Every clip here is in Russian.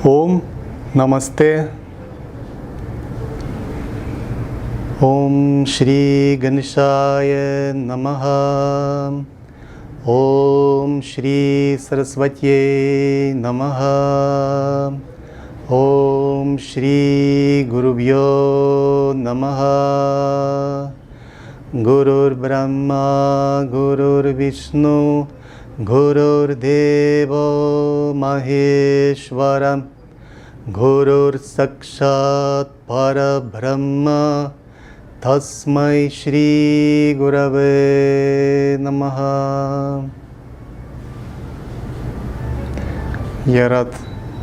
Ом Намасте. Ом Шри Ганешая Намаха. Ом Шри Сарасвати Намаха. Ом Шри Гурубьё Намаха. Гурур Брахма, Гурур Вишну, Гурур Дева Махешвара, Гурур Сакшат Парабрахма, Тасмай Шри Гураве Намаха. Я рад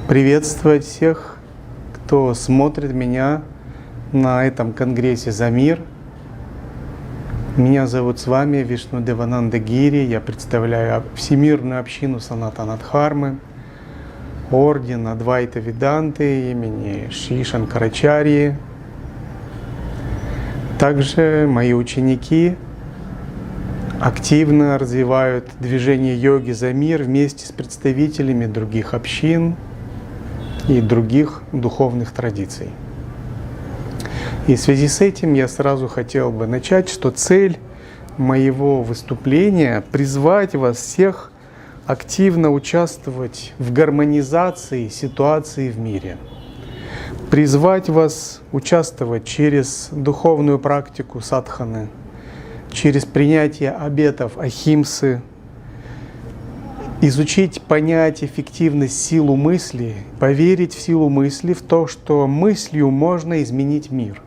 приветствовать всех, кто смотрит меня на этом конгрессе «За мир». Меня зовут с вами Вишну Девананда Гири. Я представляю Всемирную общину Санатана Дхармы, орден Адвайта Веданты имени Шри Шанкарачарьи. Также мои ученики активно развивают движение йоги за мир вместе с представителями других общин и других духовных традиций. И в связи с этим я сразу хотел бы начать, что цель моего выступления — призвать вас всех активно участвовать в гармонизации ситуации в мире. Призвать вас участвовать через духовную практику садханы, через принятие обетов ахимсы, изучить, понять эффективность, силу мысли, поверить в силу мысли, в то, что мыслью можно изменить мир.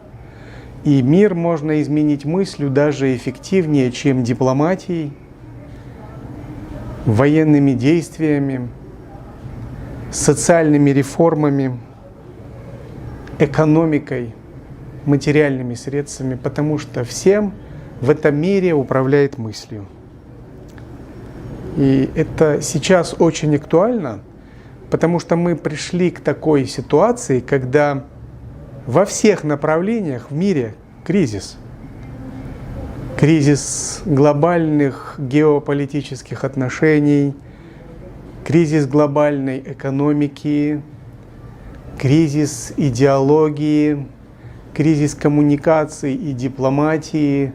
И мир можно изменить мыслью даже эффективнее, чем дипломатией, военными действиями, социальными реформами, экономикой, материальными средствами, потому что всем в этом мире управляет мыслью. И это сейчас очень актуально, потому что мы пришли к такой ситуации, когда во всех направлениях в мире кризис. Кризис глобальных геополитических отношений, кризис глобальной экономики, кризис идеологии, кризис коммуникаций и дипломатии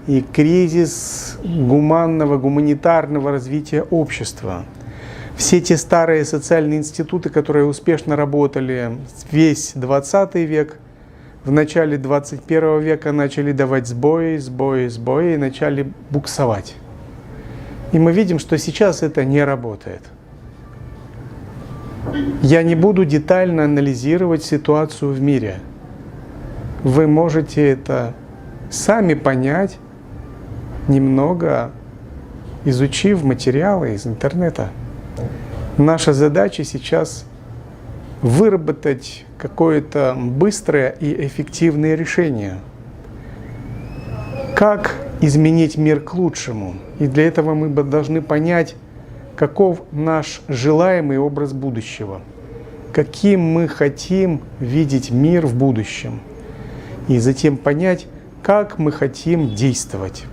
и кризис гуманного, гуманитарного развития общества. Все те старые социальные институты, которые успешно работали весь 20 век, в начале 21 века начали давать сбои и начали буксовать. И мы видим, что сейчас это не работает. Я не буду детально анализировать ситуацию в мире. Вы можете это сами понять, немного изучив материалы из интернета. Наша задача сейчас выработать какое-то быстрое и эффективное решение. Как изменить мир к лучшему? И для этого мы должны понять, каков наш желаемый образ будущего, каким мы хотим видеть мир в будущем, и затем понять, как мы хотим действовать.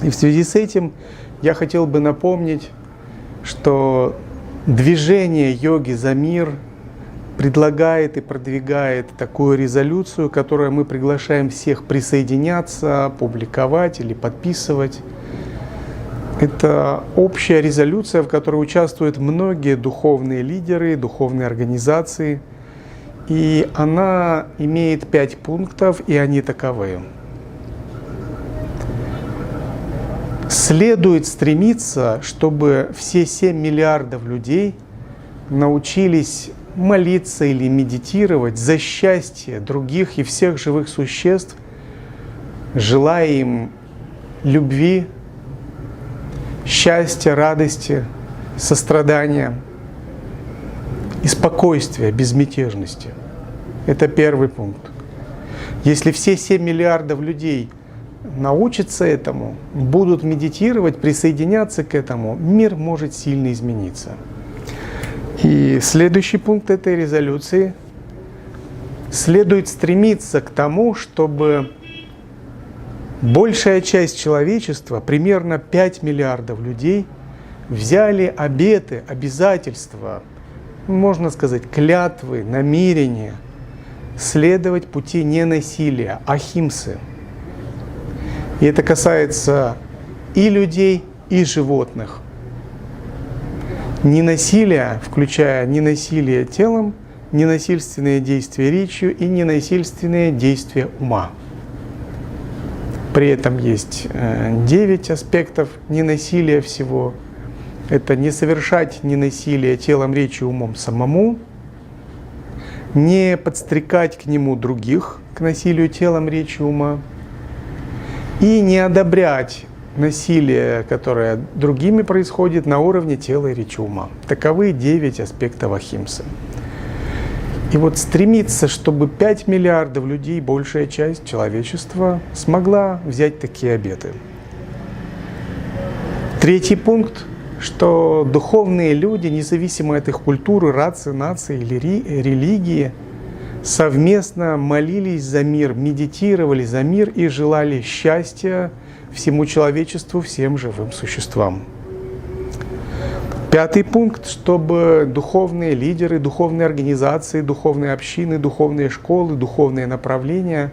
И в связи с этим я хотел бы напомнить, что движение йоги за мир предлагает и продвигает такую резолюцию, которую мы приглашаем всех присоединяться, публиковать или подписывать. Это общая резолюция, в которой участвуют многие духовные лидеры, духовные организации. И она имеет 5 пунктов, и они таковы. Следует стремиться, чтобы все 7 миллиардов людей научились молиться или медитировать за счастье других и всех живых существ, желая им любви, счастья, радости, сострадания и спокойствия, безмятежности. Это первый пункт. Если все 7 миллиардов людей научатся этому, будут медитировать, присоединяться к этому, мир может сильно измениться. И следующий пункт этой резолюции: следует стремиться к тому, чтобы большая часть человечества, примерно 5 миллиардов людей, взяли обеты, обязательства можно сказать, клятвы, намерения следовать пути ненасилия, ахимсы. И это касается и людей, и животных. Ненасилие, включая ненасилие телом, ненасильственные действия речью и ненасильственные действия ума. При этом есть 9 аспектов ненасилия всего. Это не совершать ненасилие телом, речью, умом самому, не подстрекать к нему других, к насилию телом, речью, ума, и не одобрять насилие, которое другими происходит на уровне тела и речи, ума. Таковы 9 аспектов ахимсы. И вот стремиться, чтобы 5 миллиардов людей, большая часть человечества, смогла взять такие обеты. Третий пункт, что духовные люди, независимо от их культуры, расы, нации или религии, совместно молились за мир, медитировали за мир и желали счастья всему человечеству, всем живым существам. Пятый пункт, чтобы духовные лидеры, духовные организации, духовные общины, духовные школы, духовные направления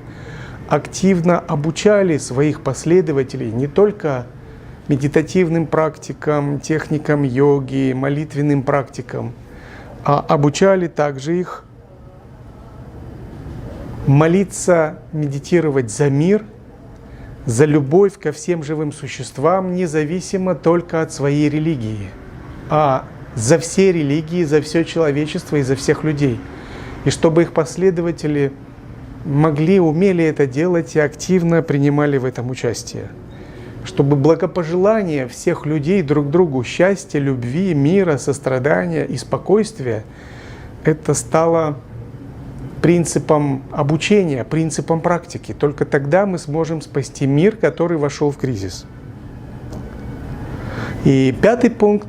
активно обучали своих последователей не только медитативным практикам, техникам йоги, молитвенным практикам, а обучали также их молиться, медитировать за мир, за любовь ко всем живым существам, независимо только от своей религии, а за все религии, за все человечество и за всех людей. И чтобы их последователи умели это делать и активно принимали в этом участие. Чтобы благопожелание всех людей друг другу, счастья, любви, мира, сострадания и спокойствия, это стало принципом обучения, принципом практики. Только тогда мы сможем спасти мир, который вошел в кризис. И пятый пункт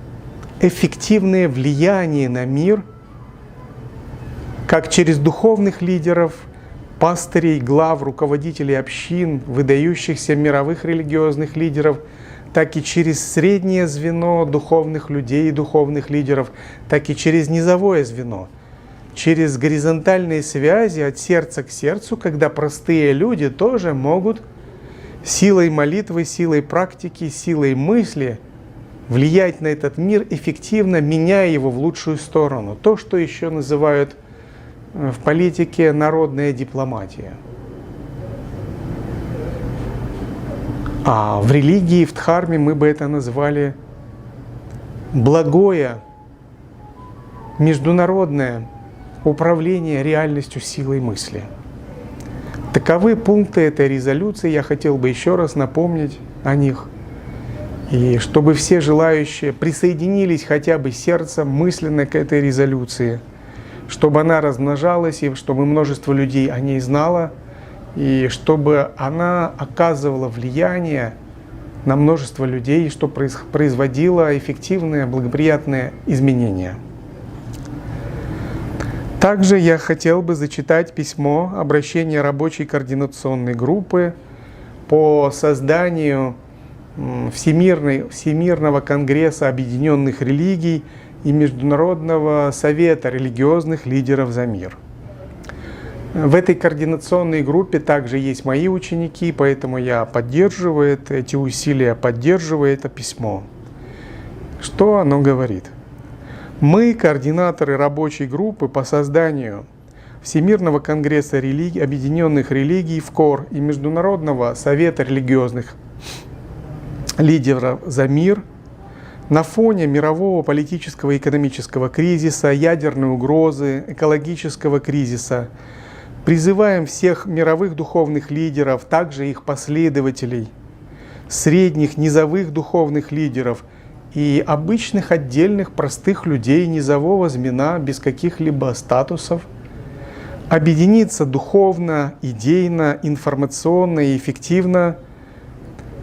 – эффективное влияние на мир, как через духовных лидеров, пастырей, глав, руководителей общин, выдающихся мировых религиозных лидеров, так и через среднее звено духовных людей и духовных лидеров, так и через низовое звено, через горизонтальные связи от сердца к сердцу, когда простые люди тоже могут силой молитвы, силой практики, силой мысли влиять на этот мир эффективно, меняя его в лучшую сторону. То, что еще называют в политике народная дипломатия. А в религии, в дхарме мы бы это назвали благое, международное управление реальностью силой мысли. Таковы пункты этой резолюции. Я хотел бы еще раз напомнить о них. И чтобы все желающие присоединились хотя бы сердцем мысленно к этой резолюции, чтобы она размножалась, и чтобы множество людей о ней знало, и чтобы она оказывала влияние на множество людей, и чтобы производила эффективные, благоприятные изменения. Также я хотел бы зачитать письмо, обращение рабочей координационной группы по созданию Всемирного конгресса объединенных религий и Международного совета религиозных лидеров за мир. В этой координационной группе также есть мои ученики, поэтому я поддерживаю эти усилия, поддерживаю это письмо. Что оно говорит? Мы, координаторы рабочей группы по созданию Всемирного конгресса объединенных религий ВКОР и Международного совета религиозных лидеров за мир, на фоне мирового политического и экономического кризиса, ядерной угрозы, экологического кризиса призываем всех мировых духовных лидеров, также их последователей, средних, низовых духовных лидеров и обычных отдельных простых людей низового звена без каких-либо статусов объединиться духовно, идейно, информационно и эффективно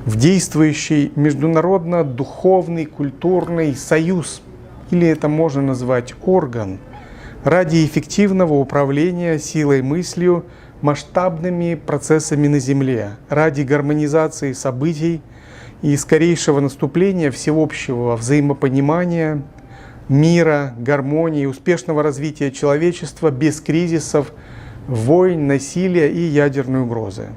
в действующий международно-духовный культурный союз, или это можно назвать орган, ради эффективного управления силой мыслью масштабными процессами на Земле, ради гармонизации событий и скорейшего наступления всеобщего взаимопонимания, мира, гармонии, успешного развития человечества без кризисов, войн, насилия и ядерной угрозы.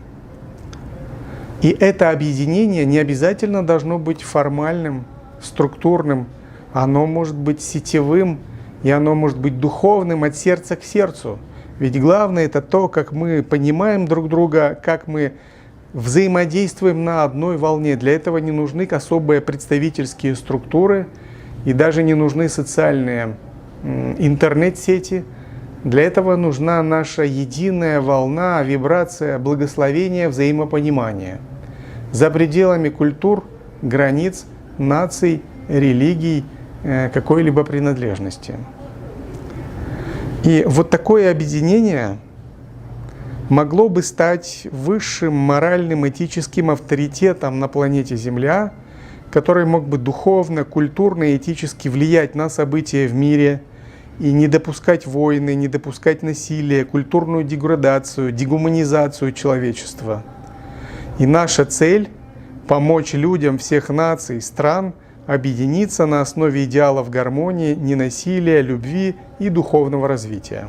И это объединение не обязательно должно быть формальным, структурным, оно может быть сетевым, и оно может быть духовным от сердца к сердцу. Ведь главное это то, как мы понимаем друг друга, как мы взаимодействуем на одной волне. Для этого не нужны особые представительские структуры и даже не нужны социальные интернет-сети. Для этого нужна наша единая волна, вибрация, благословение, взаимопонимание. За пределами культур, границ, наций, религий, какой-либо принадлежности. И вот такое объединение могло бы стать высшим моральным, этическим авторитетом на планете Земля, который мог бы духовно, культурно и этически влиять на события в мире и не допускать войны, не допускать насилия, культурную деградацию, дегуманизацию человечества. И наша цель – помочь людям всех наций, стран объединиться на основе идеалов гармонии, ненасилия, любви и духовного развития.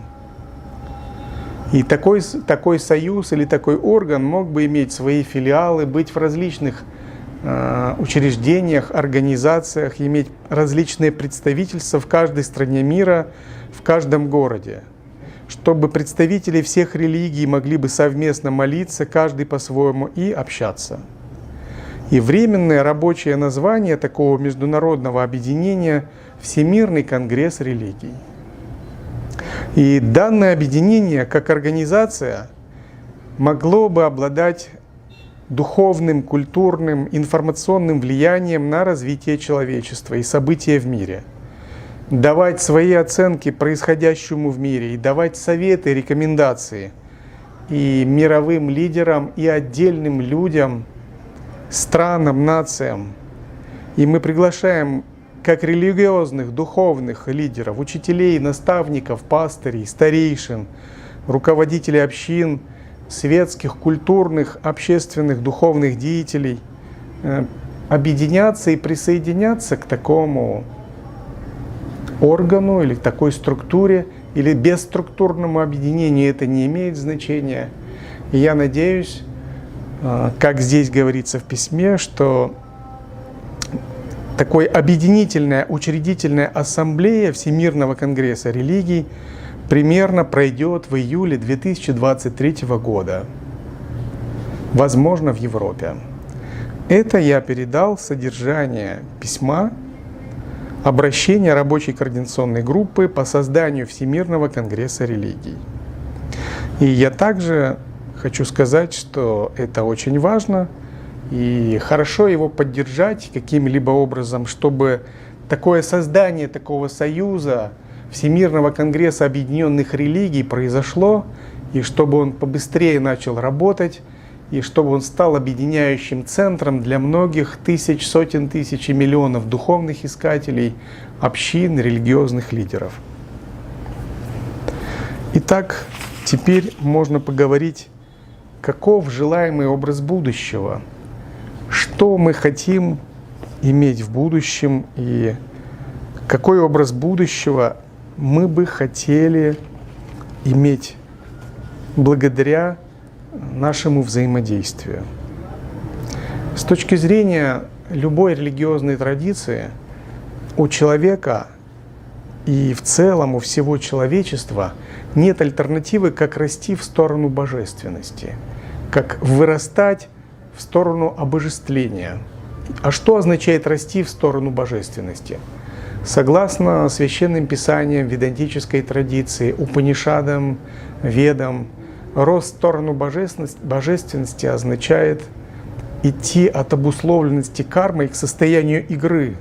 И такой союз или такой орган мог бы иметь свои филиалы, быть в различных учреждениях, организациях, иметь различные представительства в каждой стране мира, в каждом городе, чтобы представители всех религий могли бы совместно молиться, каждый по-своему, и общаться. И временное рабочее название такого международного объединения – Всемирный конгресс религий. И данное объединение, как организация, могло бы обладать духовным, культурным, информационным влиянием на развитие человечества и события в мире, давать свои оценки происходящему в мире и давать советы, рекомендации и мировым лидерам, и отдельным людям, странам, нациям. И мы приглашаем как религиозных, духовных лидеров, учителей, наставников, пастырей, старейшин, руководителей общин, светских, культурных, общественных, духовных деятелей объединяться и присоединяться к такому органу или к такой структуре, или бесструктурному объединению, это не имеет значения. И я надеюсь, как здесь говорится в письме, что такой объединительная, учредительная ассамблея Всемирного конгресса религий примерно пройдет в июле 2023 года, возможно, в Европе. Это я передал содержание письма, обращения рабочей координационной группы по созданию Всемирного конгресса религий. И я также хочу сказать, что это очень важно, и хорошо его поддержать каким-либо образом, чтобы такое создание такого союза Всемирного конгресса объединенных религий произошло, и чтобы он побыстрее начал работать, и чтобы он стал объединяющим центром для многих тысяч, сотен тысяч и миллионов духовных искателей, общин, религиозных лидеров. Итак, теперь можно поговорить, каков желаемый образ будущего, что мы хотим иметь в будущем и какой образ будущего мы бы хотели иметь благодаря нашему взаимодействию. С точки зрения любой религиозной традиции, у человека и в целом у всего человечества нет альтернативы, как расти в сторону божественности, как вырастать в сторону обожествления. А что означает расти в сторону божественности? Согласно священным писаниям, ведантической традиции, Упанишадам, Ведам, рост в сторону божественности означает идти от обусловленности кармой к состоянию игры,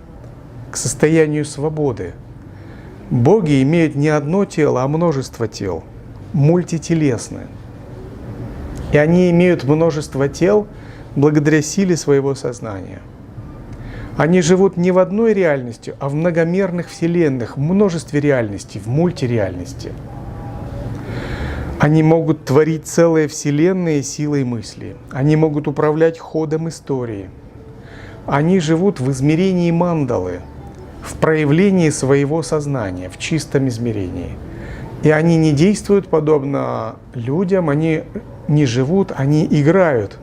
к состоянию свободы. Боги имеют не одно тело, а множество тел, мультителесны. И они имеют множество тел благодаря силе своего сознания. Они живут не в одной реальности, а в многомерных вселенных, в множестве реальностей, в мультиреальности. Они могут творить целые вселенные силой мысли. Они могут управлять ходом истории. Они живут в измерении мандалы, в проявлении своего сознания, в чистом измерении. И они не действуют подобно людям, они не живут, они играют.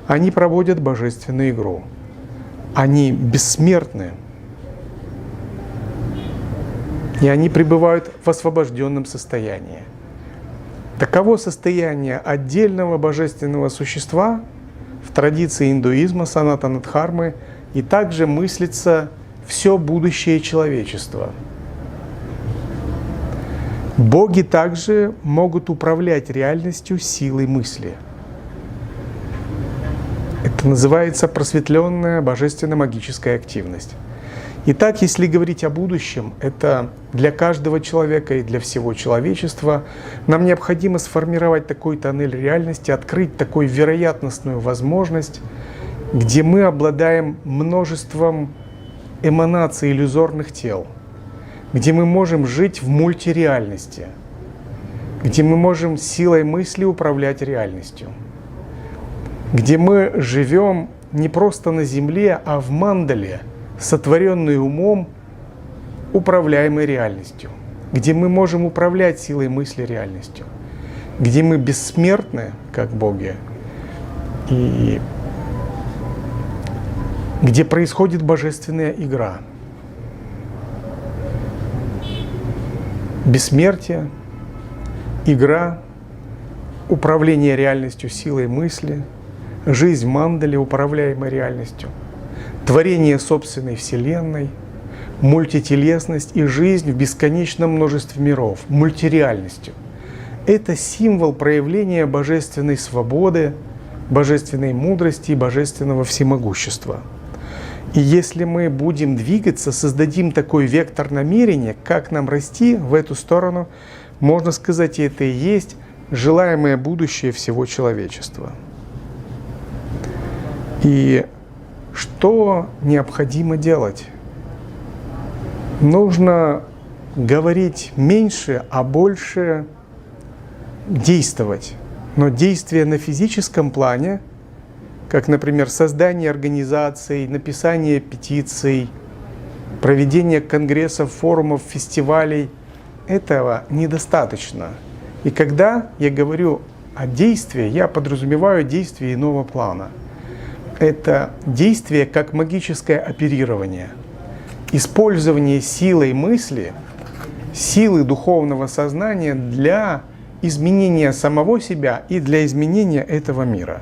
Они проводят божественную игру. Они бессмертны. И они пребывают в освобожденном состоянии. Таково состояние отдельного божественного существа в традиции индуизма, санатана-дхармы, и также мыслится все будущее человечества. Боги также могут управлять реальностью силой мысли. Это называется просветленная божественно-магическая активность. Итак, если говорить о будущем, это для каждого человека и для всего человечества, нам необходимо сформировать такой тоннель реальности, открыть такую вероятностную возможность, где мы обладаем множеством эманаций иллюзорных тел, где мы можем жить в мультиреальности, где мы можем силой мысли управлять реальностью, где мы живем не просто на Земле, а в мандале, сотворенной умом, управляемой реальностью, где мы можем управлять силой мысли реальностью, где мы бессмертны, как боги, и где происходит божественная игра. Бессмертие, игра, управление реальностью силой мысли, жизнь в мандале, управляемой реальностью, творение собственной вселенной, мультителесность и жизнь в бесконечном множестве миров, мультиреальностью. Это символ проявления божественной свободы, божественной мудрости и божественного всемогущества. И если мы будем двигаться, создадим такой вектор намерения, как нам расти в эту сторону, можно сказать, это и есть желаемое будущее всего человечества. И что необходимо делать? Нужно говорить меньше, а больше действовать. Но действия на физическом плане, как, например, создание организаций, написание петиций, проведение конгрессов, форумов, фестивалей, этого недостаточно. И когда я говорю о действии, я подразумеваю действие иного плана. Это действие как магическое оперирование, использование силой мысли, силы духовного сознания для изменения самого себя и для изменения этого мира.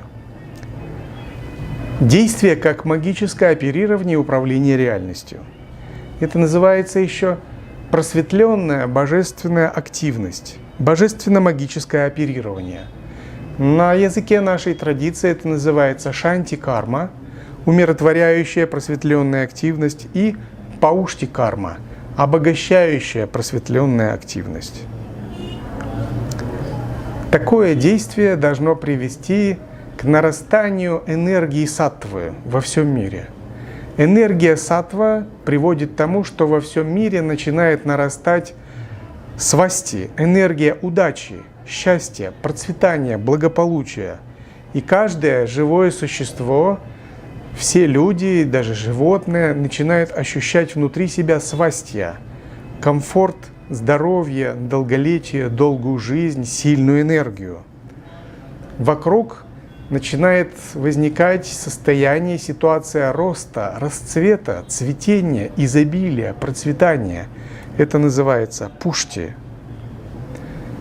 Действие как магическое оперирование и управление реальностью. Это называется еще просветленная божественная активность, божественно-магическое оперирование. На языке нашей традиции это называется шанти-карма, умиротворяющая просветленная активность, и паушти-карма, обогащающая просветленная активность. Такое действие должно привести к нарастанию энергии саттвы во всем мире. Энергия саттва приводит к тому, что во всем мире начинает нарастать свасти, энергия удачи, счастья, процветания, благополучия. И каждое живое существо, все люди, даже животные, начинают ощущать внутри себя свастья, комфорт, здоровье, долголетие, долгую жизнь, сильную энергию. Вокруг начинает возникать состояние, ситуация роста, расцвета, цветения, изобилия, процветания. Это называется пушти.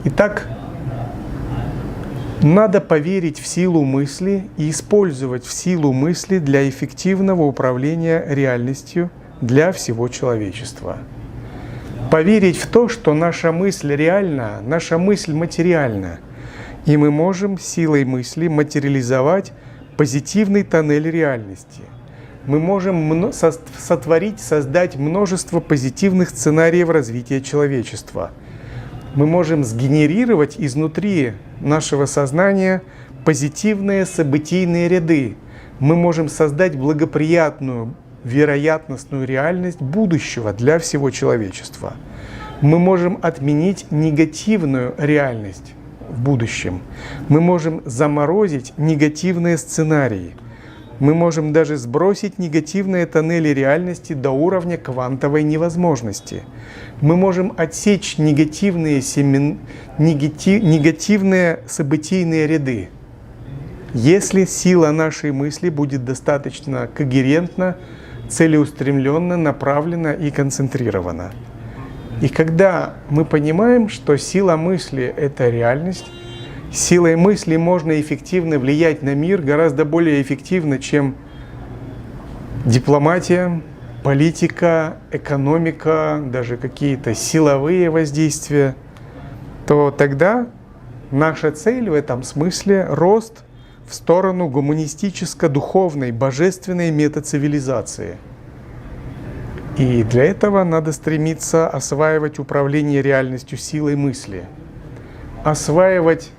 Итак, надо поверить в силу мысли и использовать в силу мысли для эффективного управления реальностью для всего человечества. Поверить в то, что наша мысль реальна, наша мысль материальна, и мы можем силой мысли материализовать позитивный тоннель реальности. Мы можем создать множество позитивных сценариев развития человечества. Мы можем сгенерировать изнутри нашего сознания позитивные событийные ряды. Мы можем создать благоприятную вероятностную реальность будущего для всего человечества. Мы можем отменить негативную реальность в будущем. Мы можем заморозить негативные сценарии. Мы можем даже сбросить негативные тоннели реальности до уровня квантовой невозможности. Мы можем отсечь негативные событийные ряды. Если сила нашей мысли будет достаточно когерентна, целеустремленно, направлена и концентрирована. И когда мы понимаем, что сила мысли – это реальность, силой мысли можно эффективно влиять на мир, гораздо более эффективно, чем дипломатия, политика, экономика, даже какие-то силовые воздействия, то тогда наша цель в этом смысле – рост в сторону гуманистическо-духовной, божественной метацивилизации. И для этого надо стремиться осваивать управление реальностью силой мысли, осваивать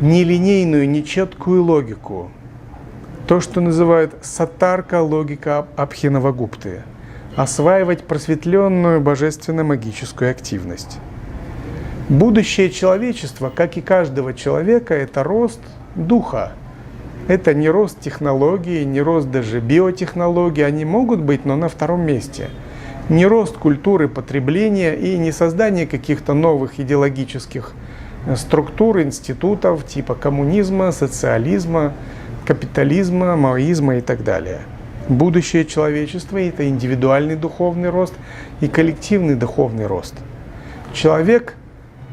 нелинейную, нечеткую логику, то, что называют сатарка логика Абхинавагупты, осваивать просветленную божественно-магическую активность. Будущее человечества, как и каждого человека, это рост духа. Это не рост технологий, не рост даже биотехнологий, они могут быть, но на втором месте. Не рост культуры потребления и не создание каких-то новых идеологических структур, институтов типа коммунизма, социализма, капитализма, маоизма и так далее. Будущее человечества – это индивидуальный духовный рост и коллективный духовный рост. Человек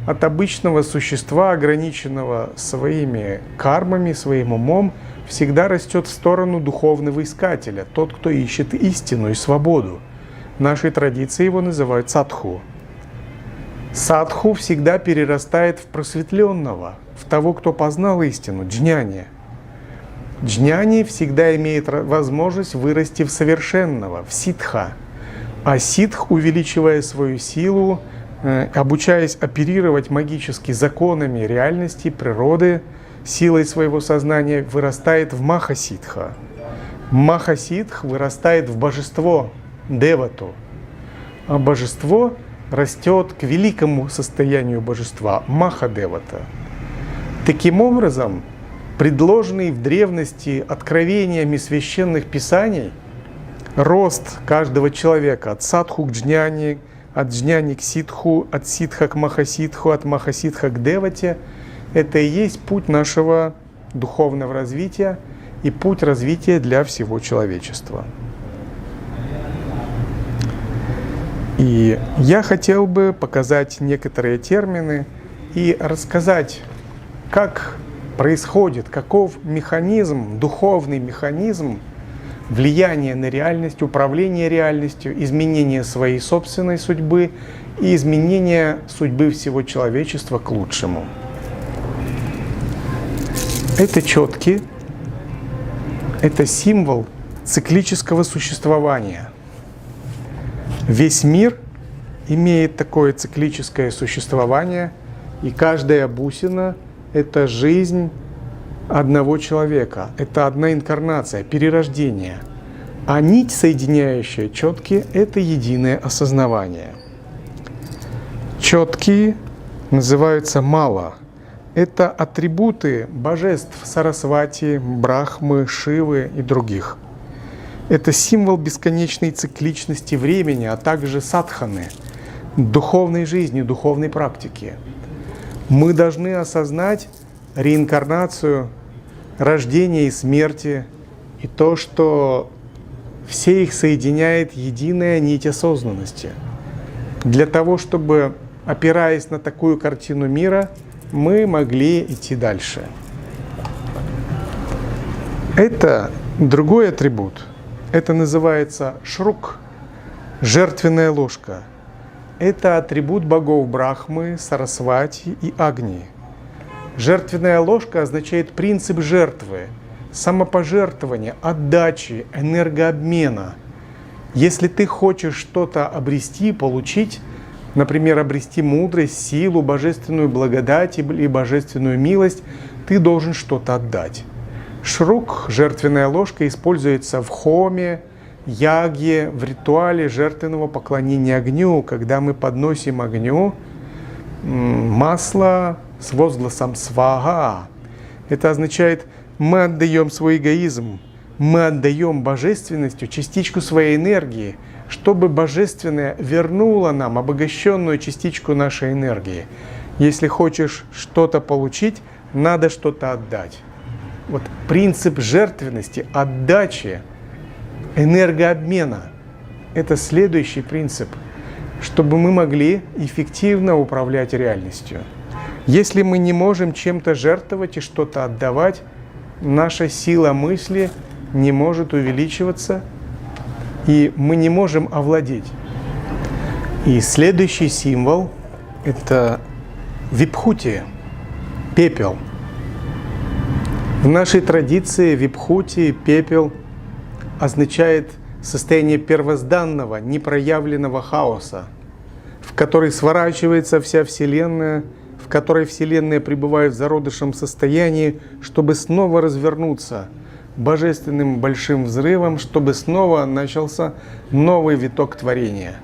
от обычного существа, ограниченного своими кармами, своим умом, всегда растет в сторону духовного искателя, тот, кто ищет истину и свободу. В нашей традиции его называют садху. Садху всегда перерастает в просветленного, в того, кто познал истину, джняни. Джняни всегда имеет возможность вырасти в совершенного, в ситха. А ситх, увеличивая свою силу, обучаясь оперировать магически законами реальности, природы, силой своего сознания, вырастает в махасидха. Махасидх вырастает в божество, девату. А божество растет к великому состоянию божества, махадевата. Таким образом, предложенный в древности откровениями священных писаний, рост каждого человека от садху к джняни, от джняни к ситху, от ситха к махасидху, от махасидха к девате – это и есть путь нашего духовного развития и путь развития для всего человечества. И я хотел бы показать некоторые термины и рассказать, как происходит, каков механизм, духовный механизм влияния на реальность, управление реальностью, изменение своей собственной судьбы и изменение судьбы всего человечества к лучшему. Это четки, это символ циклического существования. Весь мир имеет такое циклическое существование, и каждая бусина – это жизнь одного человека, это одна инкарнация, перерождение. А нить, соединяющая четки, это единое осознавание. Четки называются мала. Это атрибуты божеств Сарасвати, Брахмы, Шивы и других. Это символ бесконечной цикличности времени, а также садханы, духовной жизни, духовной практики. Мы должны осознать реинкарнацию, рождение и смерти, и то, что все их соединяет единая нить осознанности. Для того, чтобы, опираясь на такую картину мира, мы могли идти дальше. Это другой атрибут. Это называется шрук, жертвенная ложка. Это атрибут богов Брахмы, Сарасвати и Агни. Жертвенная ложка означает принцип жертвы, самопожертвования, отдачи, энергообмена. Если ты хочешь что-то обрести, получить, например, обрести мудрость, силу, божественную благодать или божественную милость, ты должен что-то отдать. Шрук, жертвенная ложка, используется в хоме, ягье, в ритуале жертвенного поклонения огню, когда мы подносим огню масло с возгласом «свага». Это означает, мы отдаем свой эгоизм, мы отдаем божественностью частичку своей энергии, чтобы божественное вернуло нам обогащенную частичку нашей энергии. Если хочешь что-то получить, надо что-то отдать. Вот принцип жертвенности, отдачи, энергообмена – это следующий принцип, чтобы мы могли эффективно управлять реальностью. Если мы не можем чем-то жертвовать и что-то отдавать, наша сила мысли не может увеличиваться, и мы не можем овладеть. И следующий символ – это випхути, пепел. В нашей традиции випхути, пепел, означает состояние первозданного, непроявленного хаоса, в который сворачивается вся Вселенная, в которой Вселенная пребывает в зародышем состоянии, чтобы снова развернуться божественным большим взрывом, чтобы снова начался новый виток творения.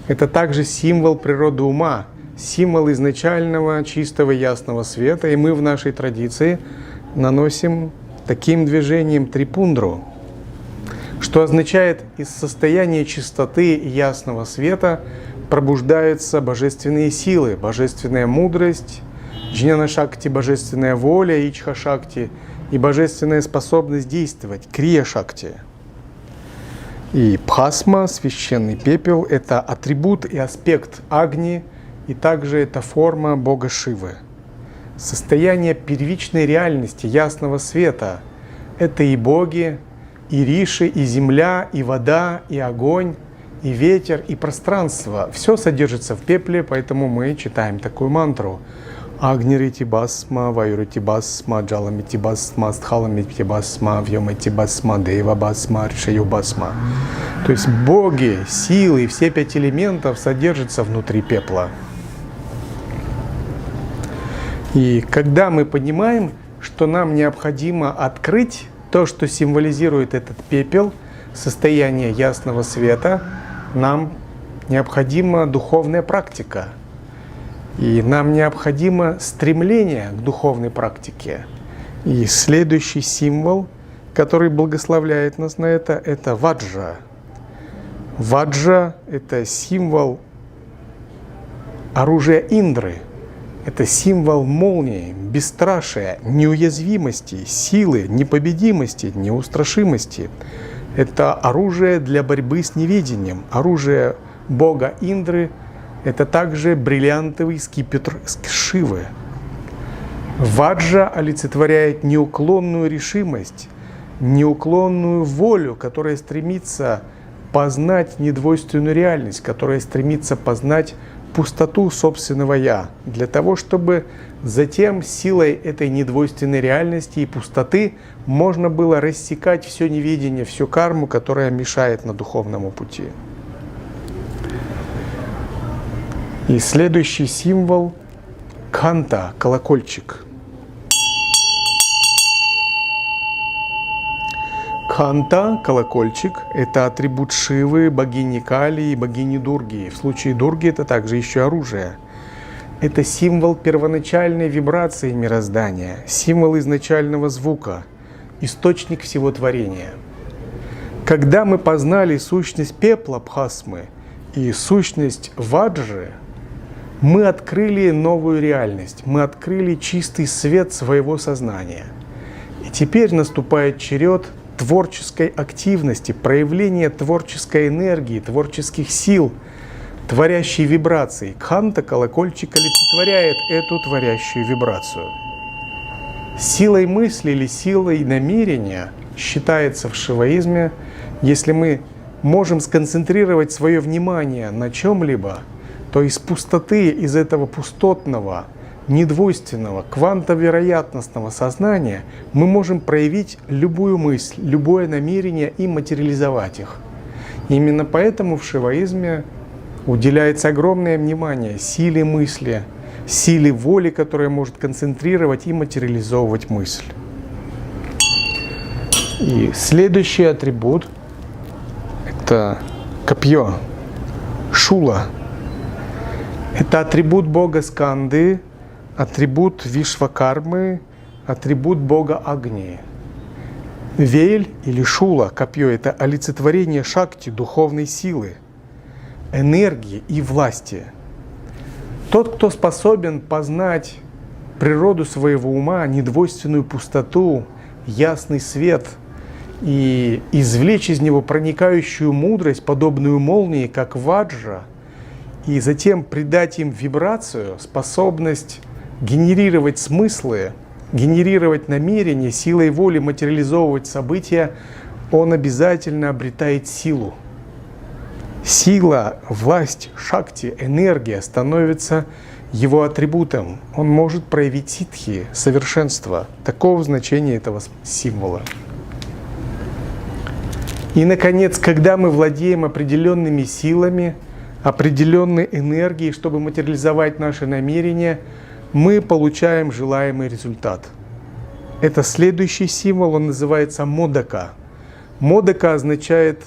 Это также символ природы ума, символ изначального чистого ясного света, и мы в нашей традиции наносим таким движением трипундру, что означает, из состояния чистоты и ясного света пробуждаются божественные силы, божественная мудрость, джняна-шакти, божественная воля, ичха-шакти, и божественная способность действовать, крия-шакти. И бхасма, священный пепел, это атрибут и аспект Агни, и также это форма бога Шивы. Состояние первичной реальности, ясного света – это и боги, и риши, и земля, и вода, и огонь, и ветер, и пространство. Все содержится в пепле, поэтому мы читаем такую мантру. Агнирити басма, ваюрити басма, джаламити басма, стхаламити басма, вьомити басма, дева басма, ршаю басма. То есть боги, силы, все 5 элементов содержатся внутри пепла. И когда мы понимаем, что нам необходимо открыть то, что символизирует этот пепел, состояние ясного света, нам необходима духовная практика. И нам необходимо стремление к духовной практике. И следующий символ, который благословляет нас на это ваджра. Ваджра – это символ оружия Индры. Это символ молнии, бесстрашия, неуязвимости, силы, непобедимости, неустрашимости. Это оружие для борьбы с невидением. Оружие бога Индры – это также бриллиантовый скипетр Шивы. Ваджра олицетворяет неуклонную решимость, неуклонную волю, которая стремится познать недвойственную реальность, которая стремится познать пустоту собственного «я», для того, чтобы затем силой этой недвойственной реальности и пустоты можно было рассекать все неведение, всю карму, которая мешает на духовному пути. И следующий символ – кханта, колокольчик. Кханта, колокольчик – это атрибут Шивы, богини Кали и богини Дурги. В случае Дурги это также еще оружие. Это символ первоначальной вибрации мироздания, символ изначального звука, источник всего творения. Когда мы познали сущность пепла Бхасмы и сущность Ваджры, мы открыли новую реальность, мы открыли чистый свет своего сознания. И теперь наступает черед творческой активности, проявления творческой энергии, творческих сил, творящей вибрации. Кханта, колокольчик, олицетворяет эту творящую вибрацию. Силой мысли или силой намерения считается в шиваизме, если мы можем сконцентрировать свое внимание на чем-либо, то из пустоты, из этого пустотного, недвойственного, квантовероятностного сознания мы можем проявить любую мысль, любое намерение и материализовать их. Именно поэтому в шиваизме уделяется огромное внимание силе мысли, силе воли, которая может концентрировать и материализовывать мысль. И следующий атрибут – это копье, шула. Это атрибут бога Сканды, атрибут Вишвакармы, атрибут бога Агни. Вейль или шула, копье, это олицетворение шакти, духовной силы, энергии и власти. Тот, кто способен познать природу своего ума, недвойственную пустоту, ясный свет и извлечь из него проникающую мудрость, подобную молнии, как ваджра, и затем придать им вибрацию, способность генерировать смыслы, генерировать намерения, силой воли материализовывать события, он обязательно обретает силу. Сила, власть, шакти, энергия становится его атрибутом. Он может проявить ситхи, совершенство. Такого значения этого символа. И, наконец, когда мы владеем определенными силами, определенной энергией, чтобы материализовать наши намерения, мы получаем желаемый результат. Это следующий символ, он называется модака. Модака означает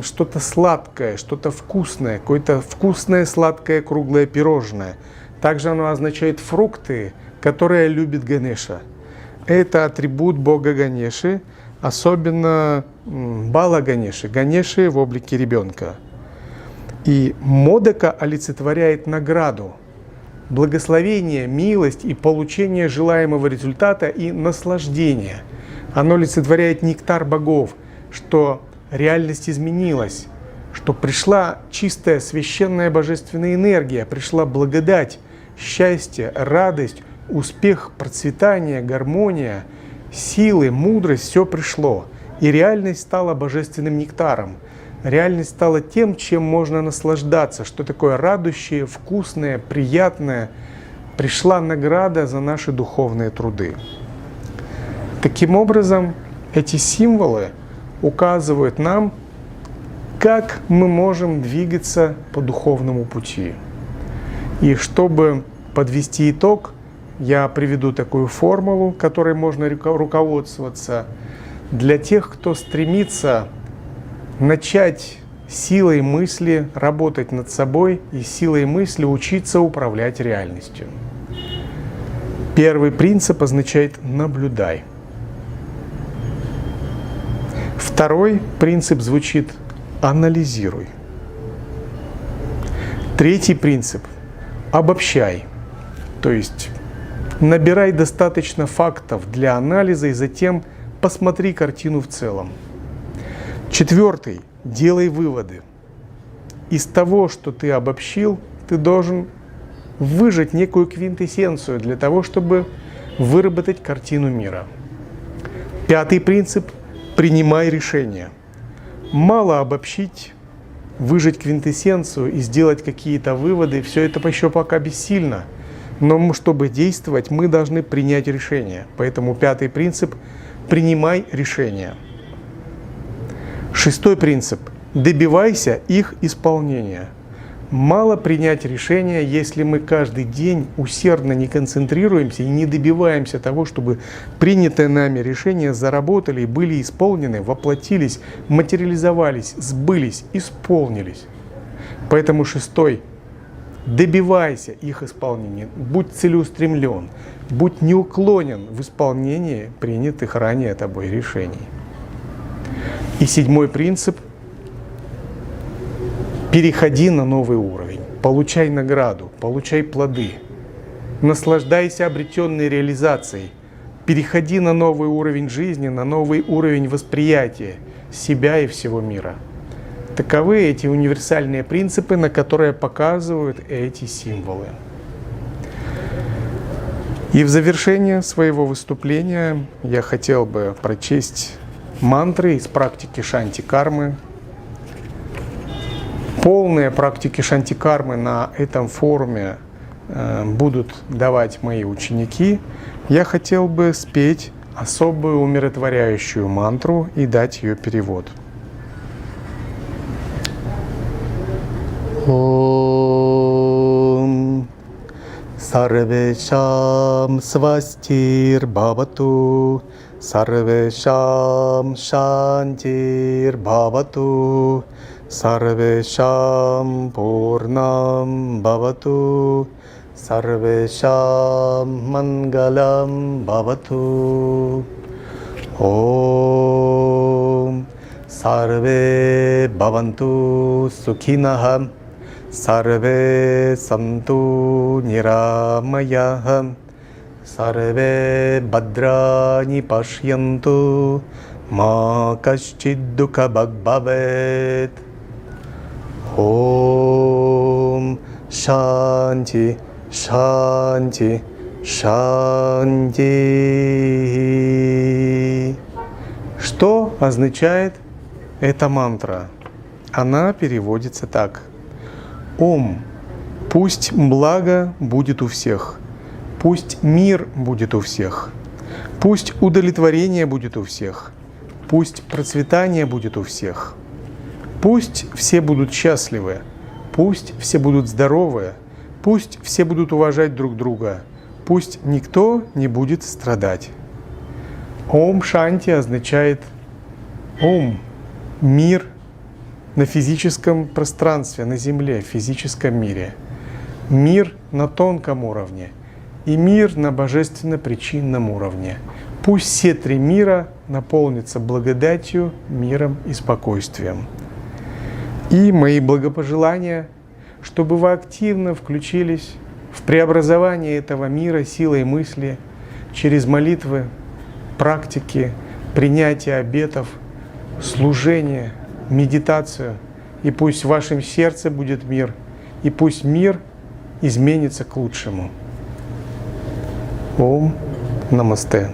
что-то сладкое, что-то вкусное, какое-то вкусное, сладкое, круглое пирожное. Также оно означает фрукты, которые любит Ганеша. Это атрибут бога Ганеши, особенно Бала Ганеши, Ганеши в облике ребенка. И модака олицетворяет награду, благословение, милость и получение желаемого результата и наслаждение. Оно олицетворяет нектар богов, что реальность изменилась, что пришла чистая священная божественная энергия, пришла благодать, счастье, радость, успех, процветание, гармония, силы, мудрость, все пришло. И реальность стала божественным нектаром. Реальность стала тем, чем можно наслаждаться, что такое радующее, вкусное, приятное. Пришла награда за наши духовные труды. Таким образом, эти символы указывают нам, как мы можем двигаться по духовному пути. И чтобы подвести итог, я приведу такую формулу, которой можно руководствоваться для тех, кто стремится начать силой мысли работать над собой и силой мысли учиться управлять реальностью. Первый принцип означает «наблюдай». Второй принцип звучит «анализируй». Третий принцип – «обобщай», то есть набирай достаточно фактов для анализа и затем посмотри картину в целом. Четвертый – делай выводы. Из того, что ты обобщил, ты должен выжать некую квинтэссенцию для того, чтобы выработать картину мира. Пятый принцип – принимай решения. Мало обобщить, выжать квинтэссенцию и сделать какие-то выводы, все это еще пока бессильно. Но чтобы действовать, мы должны принять решение. Поэтому пятый принцип – принимай решения. Шестой принцип – добивайся их исполнения. Мало принять решение, если мы каждый день усердно не концентрируемся и не добиваемся того, чтобы принятые нами решения заработали, были исполнены, воплотились, материализовались, сбылись, исполнились. Поэтому шестой – добивайся их исполнения, будь целеустремлен, будь неуклонен в исполнении принятых ранее тобой решений. И седьмой принцип – переходи на новый уровень, получай награду, получай плоды, наслаждайся обретенной реализацией, переходи на новый уровень жизни, на новый уровень восприятия себя и всего мира. Таковы эти универсальные принципы, на которые показывают эти символы. И в завершение своего выступления я хотел бы прочесть мантры из практики шанти-кармы. Полные практики шанти-кармы на этом форуме будут давать мои ученики. Я хотел бы спеть особую умиротворяющую мантру и дать ее перевод. Ом Сарвешам свастир бхавату, Сарвешам шантир бхавату, Сарвешам пурнам бхавату, Сарвешам мангалам бхавату. Ом Сарве Бхаванту Сукинаха Сарве Санту Нирамаяха Сарве Бадрани Пашьянту Ма Кашчид Духа Бхавет. Ом Шанти, Шанти, Шанти. Что означает эта мантра? Она переводится так. Ом, пусть благо будет у всех, пусть мир будет у всех, пусть удовлетворение будет у всех, пусть процветание будет у всех, пусть все будут счастливы, пусть все будут здоровы, пусть все будут уважать друг друга, пусть никто не будет страдать. Ом Шанти означает Ом, мир на физическом пространстве, на Земле, в физическом мире. Мир на тонком уровне и мир на божественно-причинном уровне. Пусть все три мира наполнятся благодатью, миром и спокойствием. И мои благопожелания, чтобы вы активно включились в преобразование этого мира силой мысли через молитвы, практики, принятие обетов, служение, медитацию. И пусть в вашем сердце будет мир, и пусть мир изменится к лучшему. Ом Намасте.